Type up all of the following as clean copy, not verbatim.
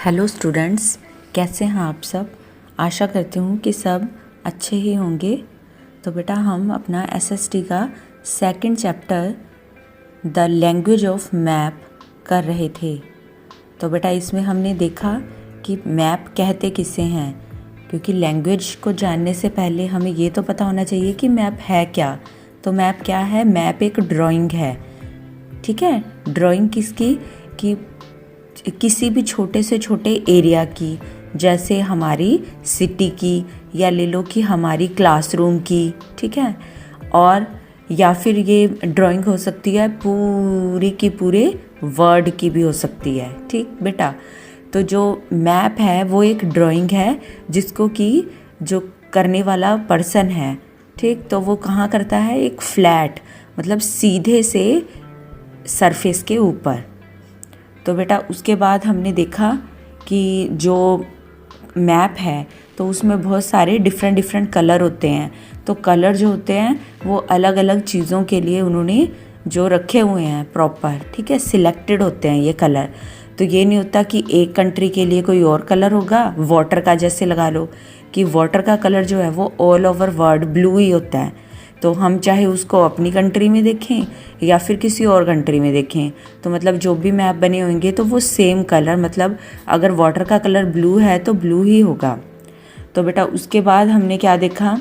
Hello students, कैसे हैं आप सब। आशा करती हूँ कि सब अच्छे ही होंगे। तो बेटा हम अपना एसएसटी का second chapter the language of map कर रहे थे। तो बेटा इसमें हमने देखा कि मैप कहते किसे हैं, क्योंकि लैंग्वेज को जानने से पहले हमें ये तो पता होना चाहिए कि मैप है क्या। तो मैप क्या है? मैप एक ड्राइंग है, ठीक है। ड्राइंग किसकी? कि किसी भी छोटे से छोटे एरिया की, जैसे हमारी सिटी की, या ले लो कि हमारी क्लासरूम की, ठीक है। और या फिर ये ड्राइंग हो सकती है पूरी की पूरे वर्ल्ड की भी हो सकती है, ठीक बेटा। तो जो मैप है वो एक ड्राइंग है जिसको कि जो करने वाला पर्सन है, ठीक, तो वो कहाँ करता है? एक फ्लैट, मतलब सीधे से सरफेस के ऊपर। तो बेटा उसके बाद हमने देखा कि जो मैप है तो उसमें बहुत सारे डिफरेंट कलर होते हैं। तो कलर जो होते हैं वो अलग अलग चीज़ों के लिए उन्होंने जो रखे हुए हैं प्रॉपर, ठीक है, सिलेक्टेड होते हैं ये कलर। तो ये नहीं होता कि एक कंट्री के लिए कोई और कलर होगा। वाटर का जैसे लगा लो कि वाटर का कलर जो है वो ऑल ओवर वर्ल्ड ब्लू ही होता है। तो हम चाहे उसको अपनी कंट्री में देखें या फिर किसी और कंट्री में देखें, तो मतलब जो भी मैप बने होंगे तो वो सेम कलर, मतलब अगर वाटर का कलर ब्लू है तो ब्लू ही होगा। तो बेटा उसके बाद हमने क्या देखा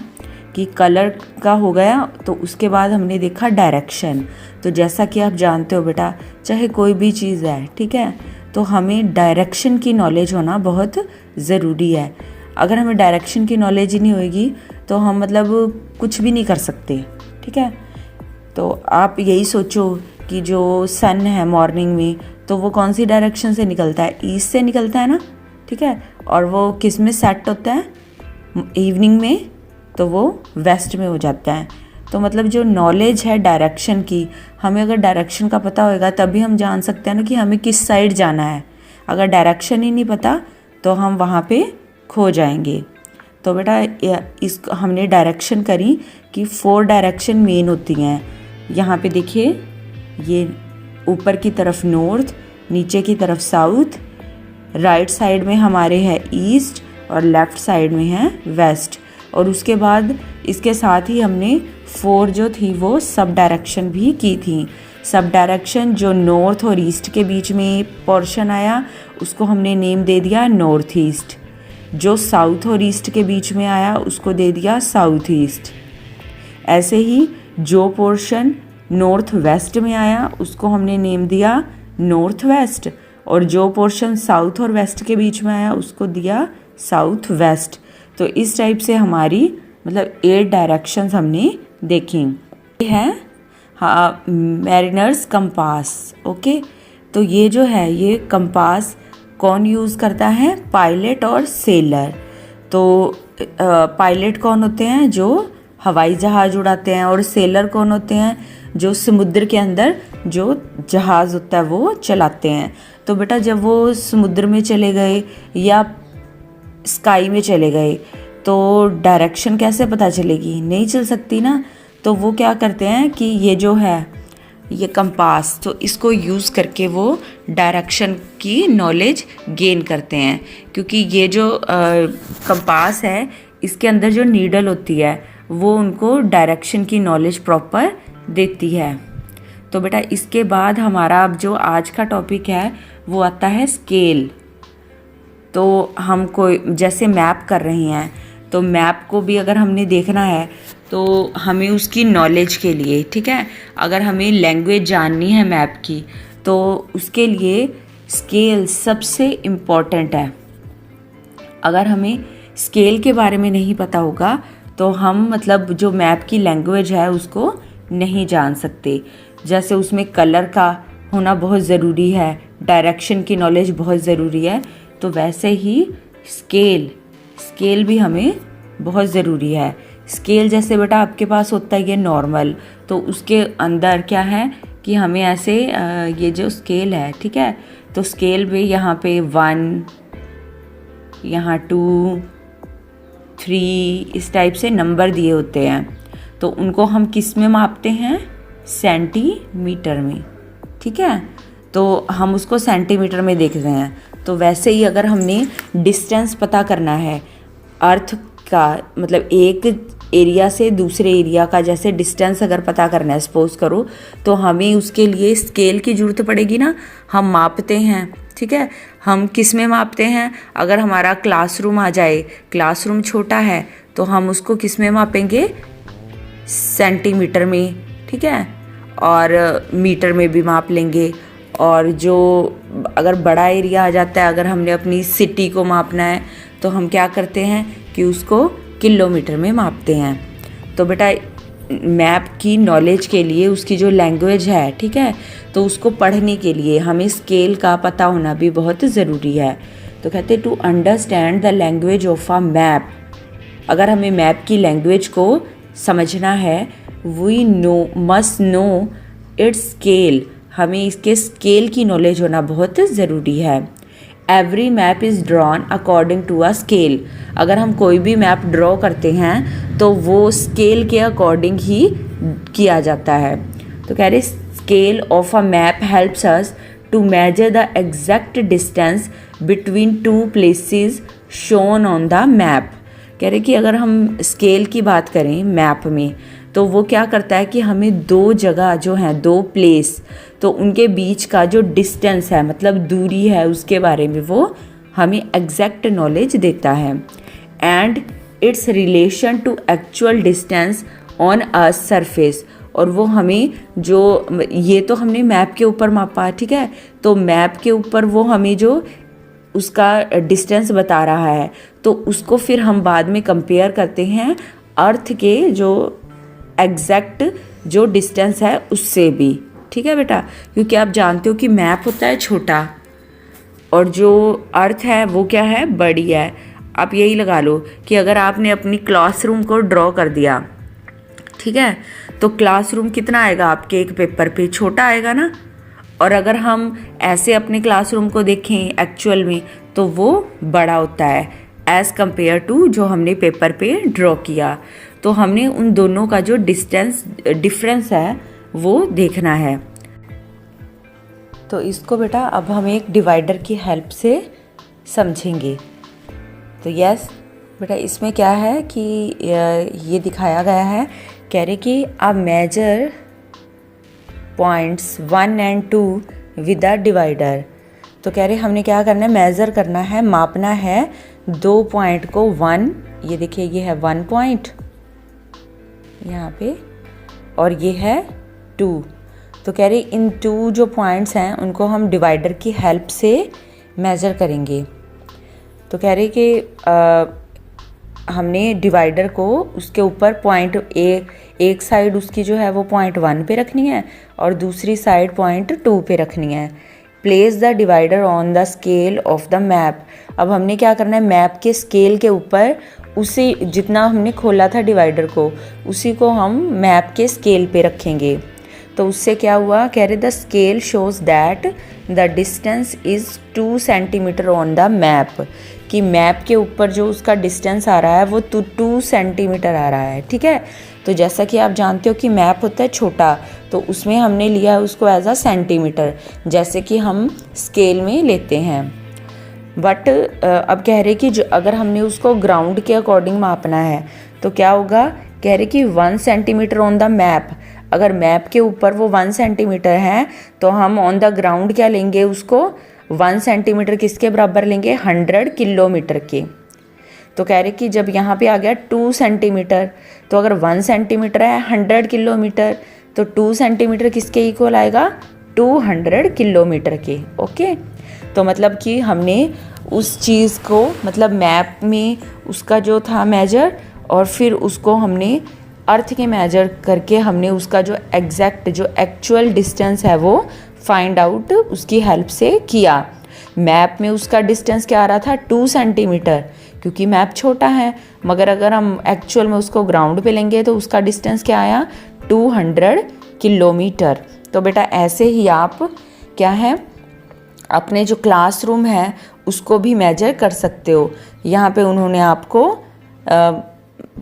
कि कलर का हो गया। तो उसके बाद हमने देखा डायरेक्शन। तो जैसा कि आप जानते हो बेटा, चाहे कोई भी चीज़ है, ठीक है, तो हमें डायरेक्शन की नॉलेज होना बहुत ज़रूरी है। अगर हमें डायरेक्शन की नॉलेज ही नहीं होगी तो हम मतलब कुछ भी नहीं कर सकते, ठीक है। तो आप यही सोचो कि जो सन है मॉर्निंग में, तो वो कौन सी डायरेक्शन से निकलता है? ईस्ट से निकलता है ना, ठीक है। और वो किस में सेट होता है? इवनिंग में, तो वो वेस्ट में हो जाता है। तो मतलब जो नॉलेज है डायरेक्शन की, हमें अगर डायरेक्शन का पता होएगा तभी हम जान सकते हैं ना कि हमें किस साइड जाना है। अगर डायरेक्शन ही नहीं पता तो हम वहाँ पे खो जाएंगे। तो बेटा इस हमने डायरेक्शन करी कि 4 डायरेक्शन मेन होती हैं। यहाँ पे देखिए, ये ऊपर की तरफ नॉर्थ, नीचे की तरफ साउथ, राइट साइड में हमारे है ईस्ट और लेफ़्ट साइड में है वेस्ट। और उसके बाद इसके साथ ही हमने 4 जो थी वो सब डायरेक्शन भी की थी। सब डायरेक्शन जो नॉर्थ और ईस्ट के बीच में पोर्शन आया उसको हमने नेम दे दिया नॉर्थ ईस्ट। जो साउथ और ईस्ट के बीच में आया उसको दे दिया साउथ ईस्ट। ऐसे ही जो पोर्शन नॉर्थ वेस्ट में आया उसको हमने नेम दिया नॉर्थ वेस्ट, और जो पोर्शन साउथ और वेस्ट के बीच में आया उसको दिया साउथ वेस्ट। तो इस टाइप से हमारी मतलब 8 डायरेक्शंस हमने देखी। ये है हाँ मैरिनर्स कंपास, ओके। तो ये जो है ये कंपास कौन यूज़ करता है? पायलट और सेलर। तो पायलट कौन होते हैं? जो हवाई जहाज़ उड़ाते हैं। और सेलर कौन होते हैं? जो समुद्र के अंदर जो जहाज़ होता है वो चलाते हैं। तो बेटा जब वो समुद्र में चले गए या स्काई में चले गए तो डायरेक्शन कैसे पता चलेगी? नहीं चल सकती ना। तो वो क्या करते हैं कि ये जो है ये कंपास, तो इसको यूज़ करके वो डायरेक्शन की नॉलेज गेन करते हैं। क्योंकि ये जो कंपास है इसके अंदर जो नीडल होती है वो उनको डायरेक्शन की नॉलेज प्रॉपर देती है। तो बेटा इसके बाद हमारा अब जो आज का टॉपिक है वो आता है स्केल। तो हम कोई जैसे मैप कर रहे हैं तो मैप को भी अगर हमने देखना है तो हमें उसकी नॉलेज के लिए, ठीक है, अगर हमें लैंग्वेज जाननी है मैप की तो उसके लिए स्केल सबसे इम्पॉर्टेंट है। अगर हमें स्केल के बारे में नहीं पता होगा तो हम मतलब जो मैप की लैंग्वेज है उसको नहीं जान सकते। जैसे उसमें कलर का होना बहुत ज़रूरी है, डायरेक्शन की नॉलेज बहुत ज़रूरी है, तो वैसे ही स्केल भी हमें बहुत ज़रूरी है। स्केल जैसे बेटा आपके पास होता है ये नॉर्मल, तो उसके अंदर क्या है कि हमें ऐसे ये जो स्केल है, ठीक है, तो स्केल में यहाँ पे 1, यहाँ 2, 3 इस टाइप से नंबर दिए होते हैं। तो उनको हम किस में मापते हैं? सेंटीमीटर में, ठीक है। तो हम उसको सेंटीमीटर में देख रहे हैं। तो वैसे ही अगर हमने डिस्टेंस पता करना है अर्थ का, मतलब एक एरिया से दूसरे एरिया का जैसे डिस्टेंस अगर पता करना है सपोज करो, तो हमें उसके लिए स्केल की ज़रूरत पड़ेगी ना। हम मापते हैं, ठीक है, हम किस में मापते हैं? अगर हमारा क्लासरूम आ जाए, क्लासरूम छोटा है तो हम उसको किस में मापेंगे? सेंटीमीटर में, ठीक है, और मीटर में भी माप लेंगे। और जो अगर बड़ा एरिया आ जाता है, अगर हमने अपनी सिटी को मापना है तो हम क्या करते हैं कि उसको किलोमीटर में मापते हैं। तो बेटा मैप की नॉलेज के लिए उसकी जो लैंग्वेज है, ठीक है, तो उसको पढ़ने के लिए हमें स्केल का पता होना भी बहुत ज़रूरी है। तो कहते हैं to understand the language of a map, अगर हमें मैप की लैंग्वेज को समझना है, we must know its scale, हमें इसके स्केल की नॉलेज होना बहुत ज़रूरी है। Every map is drawn according to a scale, अगर हम कोई भी मैप ड्रॉ करते हैं तो वो स्केल के अकॉर्डिंग ही किया जाता है। तो कह रहे scale of a map helps us to measure the exact distance between two places shown on the map. कह रहे कि अगर हम स्केल की बात करें मैप में, तो वो क्या करता है कि हमें दो जगह जो हैं, दो प्लेस, तो उनके बीच का जो डिस्टेंस है, मतलब दूरी है, उसके बारे में वो हमें एग्जैक्ट नॉलेज देता है। And its relation to actual distance on a surface, और वो हमें जो, ये तो हमने मैप के ऊपर मापा, ठीक है, तो मैप के ऊपर वो हमें जो उसका डिस्टेंस बता रहा है, तो उसको फिर हम बाद में कंपेयर करते हैं अर्थ के जो एग्जैक्ट जो डिस्टेंस है उससे भी, ठीक है बेटा, क्योंकि आप जानते हो कि मैप होता है छोटा और जो अर्थ है वो क्या है, बड़ी है। आप यही लगा लो कि अगर आपने अपनी क्लासरूम को ड्रॉ कर दिया, ठीक है, तो क्लासरूम कितना आएगा आपके एक पेपर पे? छोटा आएगा ना। और अगर हम ऐसे अपने क्लासरूम को देखें एक्चुअल में, तो वो बड़ा होता है एज़ कंपेयर टू जो हमने पेपर पे ड्रॉ किया। तो हमने उन दोनों का जो डिफरेंस है वो देखना है। तो इसको बेटा अब हम एक डिवाइडर की हेल्प से समझेंगे। तो यस बेटा, इसमें क्या है कि ये दिखाया गया है, कह रहे कि आप measure points 1 and 2 with a divider. तो कह रहे हमने क्या करना है, मेज़र करना है, मापना है दो पॉइंट को। 1, ये देखिए ये है 1 पॉइंट यहाँ पे, और ये है 2। तो कह रहे इन 2 जो पॉइंट्स हैं उनको हम डिवाइडर की हेल्प से मेज़र करेंगे। तो कह रहे कि हमने डिवाइडर को उसके ऊपर पॉइंट एक साइड उसकी जो है वो पॉइंट 1 पे रखनी है और दूसरी साइड पॉइंट 2 पे रखनी है। Place the divider on the scale of the map. अब हमने क्या करना है, मैप के स्केल के ऊपर उसी जितना हमने खोला था डिवाइडर को, उसी को हम मैप के स्केल पे रखेंगे। तो उससे क्या हुआ, कह रहे the scale shows that the distance is 2 centimetre on the map, कि मैप के ऊपर जो उसका डिस्टेंस आ रहा है वो 2 सेंटीमीटर आ रहा है, ठीक है। तो जैसा कि आप जानते हो कि मैप होता है छोटा, तो उसमें हमने लिया है उसको एज अ सेंटीमीटर, जैसे कि हम स्केल में लेते हैं। बट अब कह रहे कि जो अगर हमने उसको ग्राउंड के अकॉर्डिंग मापना है तो क्या होगा, कह रहे कि 1 सेंटीमीटर ऑन द मैप। अगर मैप के ऊपर वो 1 सेंटीमीटर है तो हम ऑन द ग्राउंड क्या लेंगे, उसको 1 सेंटीमीटर किसके बराबर लेंगे, 100 किलोमीटर के। तो कह रहे कि जब यहाँ पे आ गया 2 सेंटीमीटर, तो अगर 1 सेंटीमीटर है 100 किलोमीटर, तो 2 सेंटीमीटर किसके इक्वल आएगा, 200 किलोमीटर के। ओके, तो मतलब कि हमने उस चीज़ को, मतलब मैप में उसका जो था मेजर, और फिर उसको हमने अर्थ के मेजर करके हमने उसका जो एग्जैक्ट जो एक्चुअल डिस्टेंस है वो फाइंड आउट उसकी हेल्प से किया। मैप में उसका डिस्टेंस क्या आ रहा था, 2 सेंटीमीटर, क्योंकि मैप छोटा है, मगर अगर हम एक्चुअल में उसको ग्राउंड पे लेंगे तो उसका डिस्टेंस क्या आया, 200 किलोमीटर। तो बेटा ऐसे ही आप क्या है, अपने जो क्लासरूम है उसको भी मेजर कर सकते हो। यहाँ पे उन्होंने आपको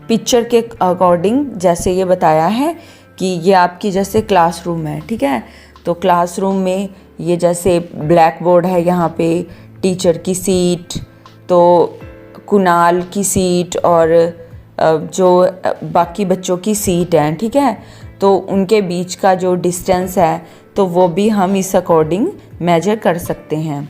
पिक्चर के अकॉर्डिंग जैसे ये बताया है कि ये आपकी जैसे क्लासरूम है, ठीक है। तो क्लासरूम में ये जैसे ब्लैक बोर्ड है यहाँ पे, टीचर की सीट, तो कुणाल की सीट और जो बाकी बच्चों की सीट हैं, ठीक है, तो उनके बीच का जो डिस्टेंस है तो वो भी हम इस अकॉर्डिंग मेजर कर सकते हैं।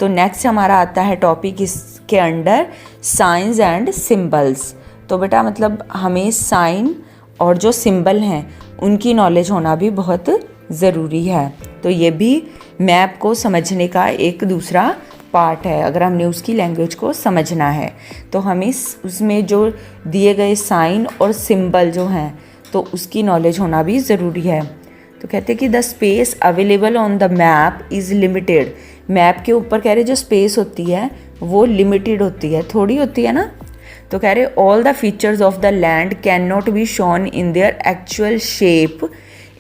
तो नेक्स्ट हमारा आता है टॉपिक इसके अंडर साइंस एंड सिंबल्स। तो बेटा मतलब हमें साइन और जो सिंबल हैं उनकी नॉलेज होना भी बहुत ज़रूरी है। तो ये भी मैप को समझने का एक दूसरा पार्ट है। अगर हमने उसकी लैंग्वेज को समझना है तो हमें उसमें जो दिए गए साइन और सिंबल जो हैं तो उसकी नॉलेज होना भी ज़रूरी है। तो कहते हैं कि the space available on the map is limited. Map के ऊपर कह रहे जो स्पेस होती है वो लिमिटेड होती है, थोड़ी होती है ना। तो कह रहे all the features of the land can not be shown in their actual shape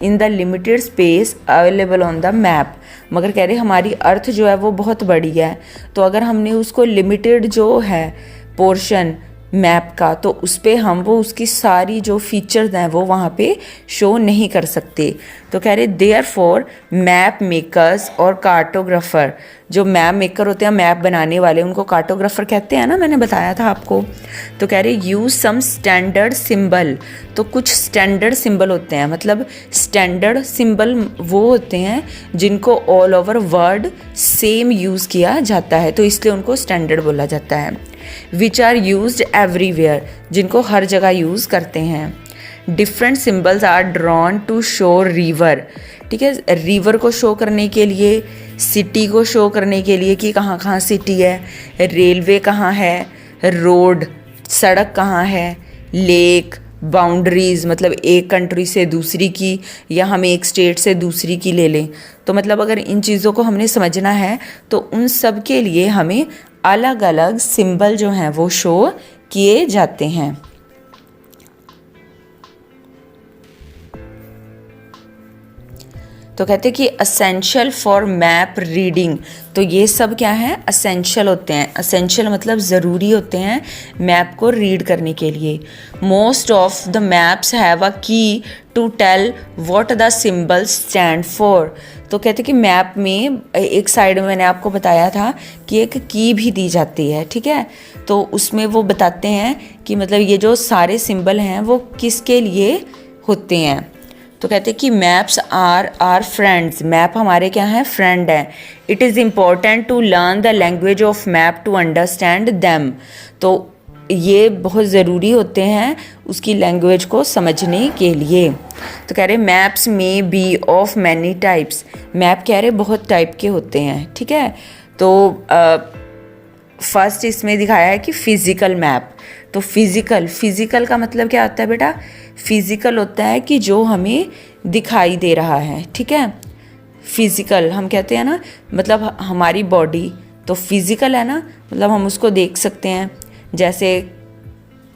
in the limited space available on the map. मगर कह रहे हमारी अर्थ जो है वो बहुत बड़ी है, तो अगर हमने उसको लिमिटेड जो है पोर्शन मैप का, तो उस पर हम वो उसकी सारी जो फीचर्स हैं वो वहाँ पे शो नहीं कर सकते। तो कह रहे देयर फॉर मैप मेकर्स और कार्टोग्राफर, जो मैप मेकर होते हैं मैप बनाने वाले उनको कार्टोग्राफर कहते हैं ना, मैंने बताया था आपको। तो कह रहे यूज़ सम स्टैंडर्ड सिंबल। तो कुछ स्टैंडर्ड सिंबल होते हैं, मतलब स्टैंडर्ड सिंबल वो होते हैं जिनको all over world same use किया जाता है, तो इसलिए उनको स्टैंडर्ड बोला जाता है। विच आर यूज्ड एवरीवेयर, जिनको हर जगह यूज़ करते हैं। Different symbols are drawn to show river, ठीक है, रिवर को शो करने के लिए, सिटी को शो करने के लिए कि कहाँ कहाँ सिटी है, रेलवे कहाँ है, रोड सड़क कहाँ है, लेक, बाउंड्रीज़ मतलब एक कंट्री से दूसरी की या हम एक स्टेट से दूसरी की ले लें। तो मतलब अगर इन चीज़ों को हमने समझना है तो उन सब के लिए हमें अलग अलग सिंबल जो हैं वो शो किए जाते हैं। तो कहते हैं कि असेंशियल फॉर मैप रीडिंग। तो ये सब क्या है, असेंशियल होते हैं। असेंशियल मतलब ज़रूरी होते हैं मैप को रीड करने के लिए। Most of the maps have a key to tell what the symbol stand for. तो कहते हैं कि मैप में एक साइड में मैंने आपको बताया था कि एक की भी दी जाती है, ठीक है, तो उसमें वो बताते हैं कि मतलब ये जो सारे सिंबल हैं वो किसके लिए होते हैं। तो कहते हैं कि मैप्स आर फ्रेंड्स, मैप हमारे क्या हैं, फ्रेंड हैं। It is important to learn the language of map to understand them. तो ये बहुत ज़रूरी होते हैं उसकी लैंग्वेज को समझने के लिए। तो कह रहे मैप्स में be of many types, map कह रहे बहुत टाइप के होते हैं, ठीक है। तो फर्स्ट इसमें दिखाया है कि फ़िज़िकल मैप। तो फिज़िकल का मतलब क्या होता है बेटा, फिज़िकल होता है कि जो हमें दिखाई दे रहा है, ठीक है। फिज़िकल हम कहते हैं ना, मतलब हमारी बॉडी तो फिज़िकल है ना, मतलब हम उसको देख सकते हैं। जैसे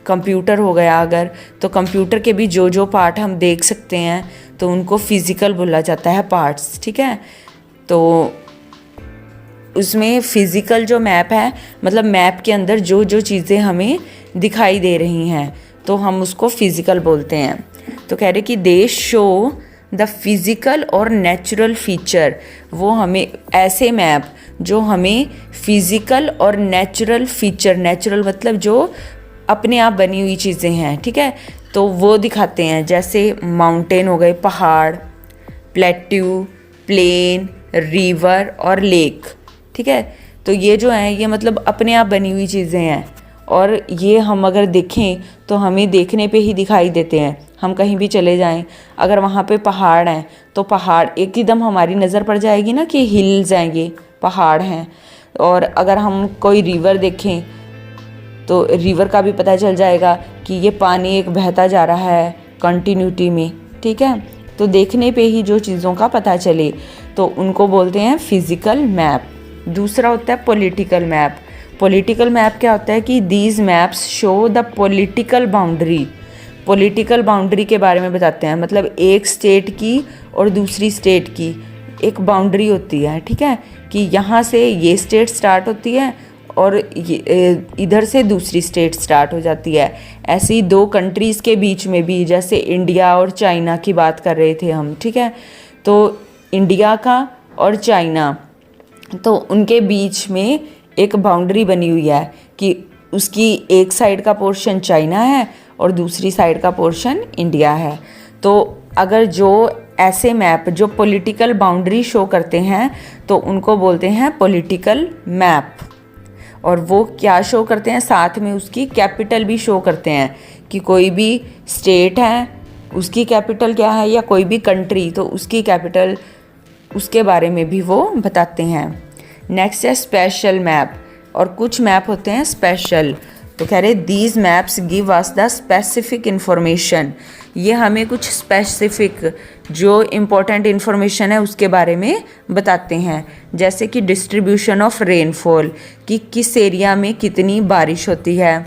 कंप्यूटर हो गया अगर, तो कंप्यूटर के भी जो जो पार्ट हम देख सकते हैं तो उनको फिज़िकल बोला जाता है पार्ट्स, ठीक है। तो उसमें फ़िज़िकल जो मैप है मतलब मैप के अंदर जो जो चीज़ें हमें दिखाई दे रही हैं तो हम उसको फ़िज़िकल बोलते हैं। तो कह रहे कि दे शो द फिज़िकल और नेचुरल फीचर, वो हमें ऐसे मैप जो हमें फिज़िकल और नेचुरल फीचर, नेचुरल मतलब जो अपने आप बनी हुई चीज़ें हैं, ठीक है, तो वो दिखाते हैं। जैसे माउंटेन हो गए, पहाड़, प्लेट्यू, प्लेन, रिवर और लेक, ठीक है। तो ये जो हैं ये मतलब अपने आप बनी हुई चीज़ें हैं और ये हम अगर देखें तो हमें देखने पे ही दिखाई देते हैं। हम कहीं भी चले जाएं, अगर वहाँ पे पहाड़ हैं तो पहाड़ एकदम हमारी नज़र पड़ जाएगी ना कि हिल्स हैं, ये पहाड़ हैं। और अगर हम कोई रिवर देखें तो रिवर का भी पता चल जाएगा कि ये पानी एक बहता जा रहा है कंटिन्यूटी में, ठीक है। तो देखने पे ही जो चीज़ों का पता चले तो उनको बोलते हैं फिज़िकल मैप। दूसरा होता है पॉलिटिकल मैप। पॉलिटिकल मैप क्या होता है कि these maps show the political boundary, political boundary के बारे में बताते हैं। मतलब एक स्टेट की और दूसरी स्टेट की एक बाउंड्री होती है, ठीक है, कि यहाँ से ये स्टेट स्टार्ट होती है और इधर से दूसरी स्टेट स्टार्ट हो जाती है। ऐसे ही दो कंट्रीज़ के बीच में भी, जैसे इंडिया और चाइना की बात कर रहे थे हम, ठीक है, तो इंडिया का और चाइना तो उनके बीच में एक बाउंड्री बनी हुई है कि उसकी एक साइड का पोर्शन चाइना है और दूसरी साइड का पोर्शन इंडिया है। तो अगर जो ऐसे मैप जो पॉलिटिकल बाउंड्री शो करते हैं तो उनको बोलते हैं पॉलिटिकल मैप। और वो क्या शो करते हैं, साथ में उसकी कैपिटल भी शो करते हैं कि कोई भी स्टेट है उसकी कैपिटल क्या है, या कोई भी कंट्री तो उसकी कैपिटल, उसके बारे में भी वो बताते हैं। नेक्स्ट है स्पेशल मैप, और कुछ मैप होते हैं स्पेशल। तो कह रहे these maps give us the specific information, ये हमें कुछ स्पेसिफिक जो इम्पोर्टेंट इन्फॉर्मेशन है उसके बारे में बताते हैं। जैसे कि डिस्ट्रीब्यूशन ऑफ रेनफॉल, कि किस एरिया में कितनी बारिश होती है,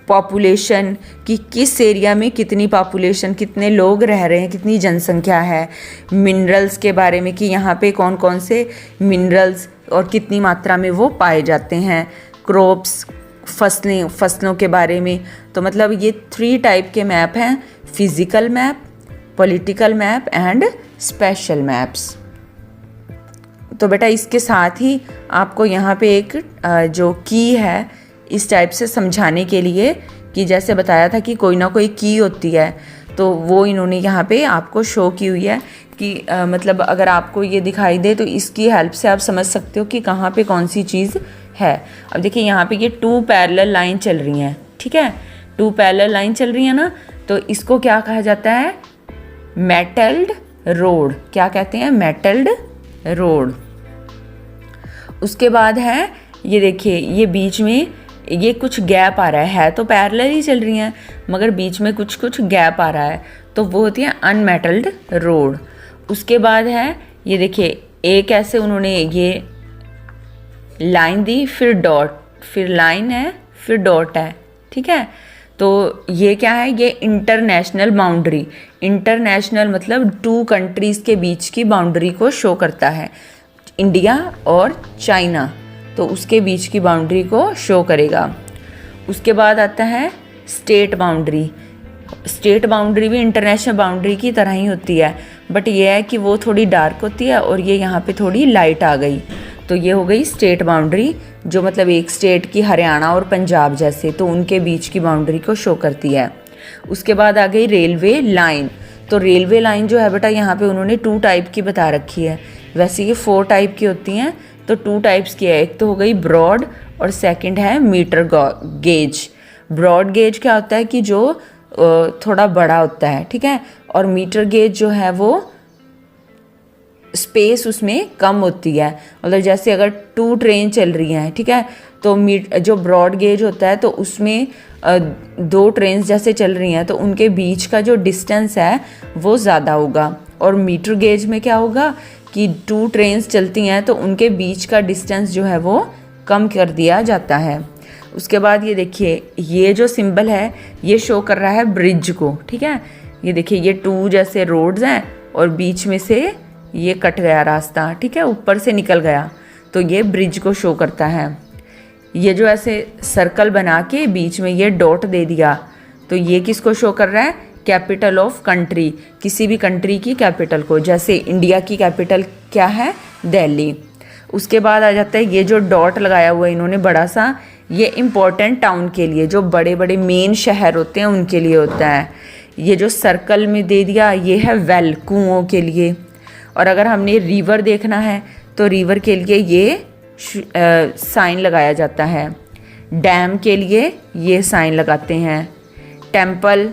पॉपुलेशन कि किस एरिया में कितनी पॉपुलेशन, कितने लोग रह रहे हैं, कितनी जनसंख्या है, मिनरल्स के बारे में कि यहाँ पे कौन कौन से मिनरल्स और कितनी मात्रा में वो पाए जाते हैं, क्रॉप्स फसलों के बारे में। तो मतलब ये 3 टाइप के मैप हैं, physical map, political map and special maps. तो बेटा इसके साथ ही आपको यहाँ पे एक जो की है इस टाइप से समझाने के लिए, कि जैसे बताया था कि कोई ना कोई की होती है, तो वो इन्होंने यहाँ पे आपको शो की हुई है कि मतलब अगर आपको ये दिखाई दे तो इसकी हेल्प से आप समझ सकते हो कि कहाँ पे कौन सी चीज़ है। अब देखिए यहाँ पे ये 2 पैरेलल लाइन चल रही हैं, ठीक है, 2 पैरेलल लाइन चल रही है ना, तो इसको क्या कहा जाता है, मेटल्ड रोड। क्या कहते हैं, मेटल्ड रोड। उसके बाद है ये देखिए, ये बीच में ये कुछ गैप आ रहा है तो पैरेलल ही चल रही हैं मगर बीच में कुछ कुछ गैप आ रहा है, तो वो होती है अनमेटल्ड रोड। उसके बाद है ये देखिए, एक ऐसे उन्होंने ये लाइन दी, फिर डॉट, फिर लाइन है, फिर डॉट है, ठीक है। तो ये क्या है, ये इंटरनेशनल बाउंड्री, इंटरनेशनल मतलब 2 कंट्रीज़ के बीच की बाउंड्री को शो करता है, इंडिया और चाइना, तो उसके बीच की बाउंड्री को शो करेगा। उसके बाद आता है स्टेट बाउंड्री। स्टेट बाउंड्री भी इंटरनेशनल बाउंड्री की तरह ही होती है, बट ये है कि वो थोड़ी डार्क होती है और ये यहाँ पे थोड़ी लाइट आ गई, तो ये हो गई स्टेट बाउंड्री, जो मतलब एक स्टेट की हरियाणा और पंजाब जैसे, तो उनके बीच की बाउंड्री को शो करती है। उसके बाद आ गई रेलवे लाइन। तो रेलवे लाइन जो है बेटा यहाँ पे उन्होंने 2 टाइप की बता रखी है, वैसे ये 4 टाइप की होती हैं, तो 2 टाइप्स की है। एक तो हो गई ब्रॉड और सेकंड है मीटर गेज। ब्रॉड गेज क्या होता है कि जो थोड़ा बड़ा होता है, ठीक है, और मीटर गेज जो है वो स्पेस उसमें कम होती है, मतलब जैसे अगर 2 ट्रेन चल रही हैं, ठीक है, तो जो ब्रॉड गेज होता है तो उसमें 2 ट्रेन जैसे चल रही हैं तो उनके बीच का जो डिस्टेंस है वो ज़्यादा होगा। और मीटर गेज में क्या होगा कि 2 ट्रेन्स चलती हैं तो उनके बीच का डिस्टेंस जो है वो कम कर दिया जाता है। उसके बाद ये देखिए, ये जो सिंबल है ये शो कर रहा है ब्रिज को, ठीक है। ये देखिए, ये 2 जैसे रोड्स हैं और बीच में से ये कट गया रास्ता, ठीक है, ऊपर से निकल गया, तो ये ब्रिज को शो करता है। ये जो ऐसे सर्कल बना के बीच में ये डॉट दे दिया, तो ये किसको शो कर रहा है, कैपिटल ऑफ कंट्री, किसी भी कंट्री की कैपिटल को, जैसे इंडिया की कैपिटल क्या है, दिल्ली। उसके बाद आ जाता है ये जो डॉट लगाया हुआ है इन्होंने बड़ा सा, ये इम्पोर्टेंट टाउन के लिए, जो बड़े बड़े मेन शहर होते हैं उनके लिए होता है। ये जो सर्कल में दे दिया ये है वेल, कुओं के लिए। और अगर हमने रिवर देखना है तो रिवर के लिए ये साइन लगाया जाता है, डैम के लिए ये साइन लगाते हैं, टेम्पल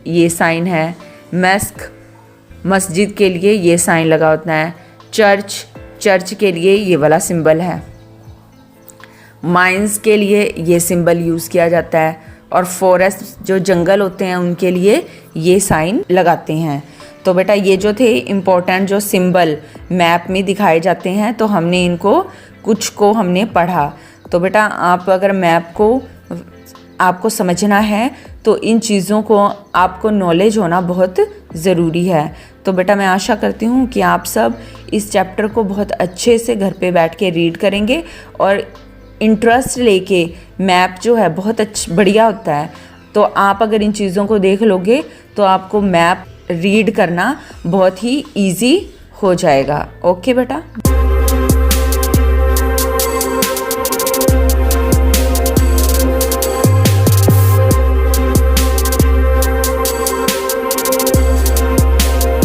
ये साइन है, मस्क मस्जिद के लिए ये साइन लगा होता है, चर्च के लिए ये वाला सिंबल है, माइंस के लिए ये सिंबल यूज़ किया जाता है, और फॉरेस्ट जो जंगल होते हैं उनके लिए ये साइन लगाते हैं। तो बेटा ये जो थे इम्पोर्टेंट जो सिंबल मैप में दिखाए जाते हैं, तो हमने इनको कुछ को हमने पढ़ा। तो बेटा आप अगर मैप को आपको समझना है तो इन चीज़ों को आपको नॉलेज होना बहुत ज़रूरी है। तो बेटा मैं आशा करती हूँ कि आप सब इस चैप्टर को बहुत अच्छे से घर पे बैठ के रीड करेंगे और इंटरेस्ट लेके, मैप जो है बहुत बढ़िया होता है, तो आप अगर इन चीज़ों को देख लोगे तो आपको मैप रीड करना बहुत ही ईजी हो जाएगा। ओके बेटा।